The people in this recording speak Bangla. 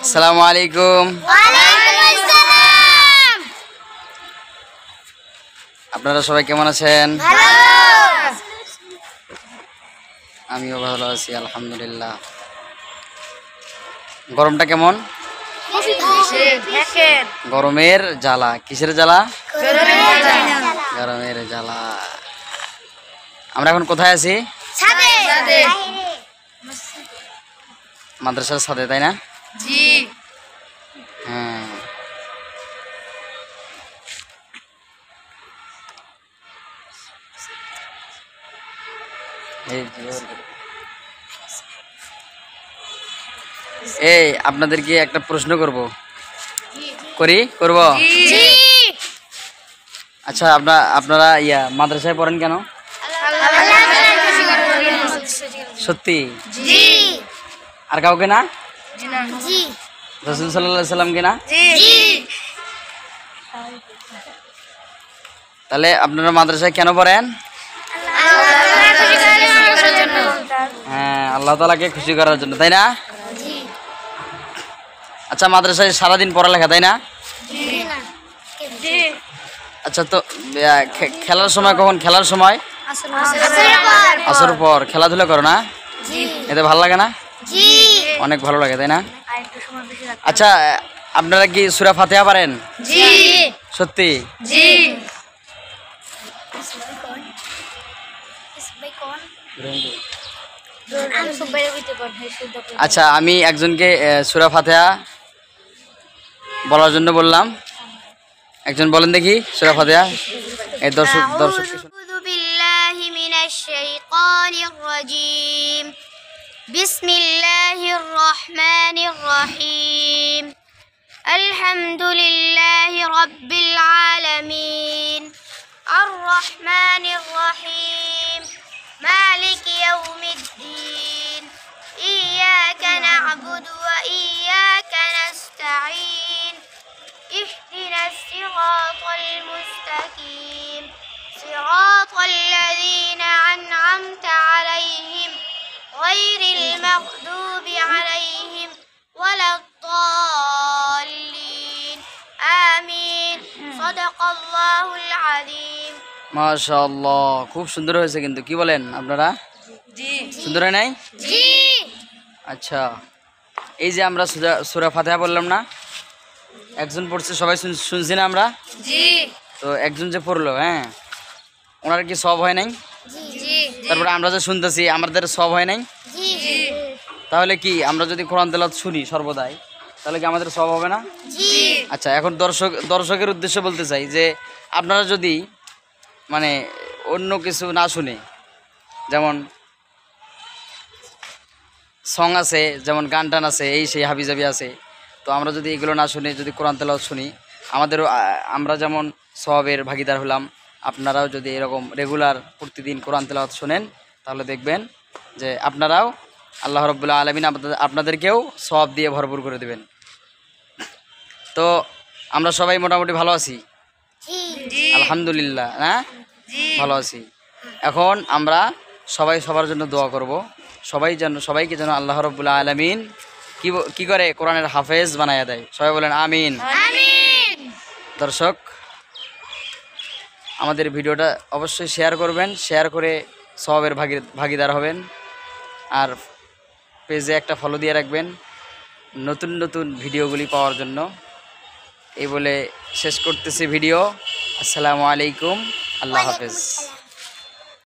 আসসালামু আলাইকুম। আপনারা সবাই কেমন আছেন? আমিও ভালো আছি আলহামদুলিল্লাহ। গরমটা কেমন? গরমের জ্বালা। কিসের জ্বালা? গরমের জ্বালা। আমরা এখন কোথায় আছি? মাদ্রাসার ছাদে, তাই না? হ্যাঁ। এই আপনাদেরকে একটা প্রশ্ন করব। করব? আচ্ছা, আপনারা মাদ্রাসায় পড়েন কেন? সত্যি? আর কাউকে না? রাসূল সাল্লাল্লাহু আলাইহি সাল্লামকে না? তাহলে আপনারা মাদ্রাসায় কেন পড়েন? হ্যাঁ, আল্লাহ তাআলাকে খুশি করার জন্য, তাই না? আচ্ছা, মাদ্রাসায় সারাদিন পড়ালেখা, তাই না? আচ্ছা, তো খেলার সময় কখন? খেলার সময় আসর পর। খেলাধুলা করো না? এতে ভালো লাগে না? অনেক ভালো লাগে, তাই না? আচ্ছা, আপনারা কি সূরা ফাতিহা পারেন? সত্যি? আচ্ছা, আমি একজনকে সূরা ফাতিহা বলার জন্য বললাম। একজন বলেন দেখি সূরা ফাতিহা। এই দর্শক আউযু বিল্লাহি মিনাশ শাইতানির রাজীম। বিসমিল্লাহির রহমানির রহিম। আলহামদুলিল্লাহি রাব্বিল আলামিন। আর রহমানির রহিম। মালিকি ইয়াউমিদ্দিন। ইয়্যাকা না'বুদু ওয়া ইয়্যাকা নাস্তাঈন। اهدنا الصراط المستقيم صراط الذين أنعمت عليهم غير المغضوب عليهم ولا الضالين آمين صدق الله العظيم। মাশাআল্লাহ, খুব সুন্দর হয়েছে কিন্তু। কি বলেন আপনারা? সুন্দর হয় নাই? আচ্ছা, এই যে আমরা সূরা ফাতিহা বললাম না, একজন পড়ছে, সবাই শুনছি না আমরা? তো একজন যে পড়লো, হ্যাঁ, ওনার কি সওয়াব হয় নাই? তারপরে আমরা যে শুনতেছি, আমাদের সওয়াব হয় নাই? তাহলে কি আমরা যদি কোরআন তেলাওয়াত শুনি সর্বদাই, তাহলে কি আমাদের সওয়াব হবে না? আচ্ছা, এখন দর্শকের উদ্দেশ্যে বলতে চাই যে আপনারা যদি মানে অন্য কিছু না শুনে, যেমন সং আছে, যেমন গান টান আছে, এই সেই হাবিজাবি আছে, তো আমরা যদি এগুলো না শুনে যদি কোরআন তেলাওয়াত শুনি, আমরা যেমন সওয়াবের ভাগিদার হলাম, আপনারাও যদি এরকম রেগুলার প্রতিদিন কোরআন তেলাওয়াত শুনেন, তাহলে দেখবেন যে আপনারাও আল্লাহ রাব্বুল আলামিন আপনাদেরকেও সওয়াব দিয়ে ভরপুর করে দেবেন। তো আমরা সবাই মোটামুটি ভালো আছি আলহামদুলিল্লাহ, না? ভালো আছি। এখন আমরা সবাই সবার জন্য দোয়া করব, সবাইকে যেন আল্লাহ রাব্বুল আলামিন কি করে কোরআনের হাফেজ বানায়া দেয়। সবাই বলেন আমিন। দর্শক, আমাদের ভিডিওটা অবশ্যই শেয়ার করবেন, শেয়ার করে সওয়াবের ভাগিদার হবেন, আর পেজে একটা ফলো দিয়ে রাখবেন নতুন নতুন ভিডিওগুলি পাওয়ার জন্য। এই বলে শেষ করতেছি ভিডিও। আসসালামু আলাইকুম, আল্লাহ হাফেজ।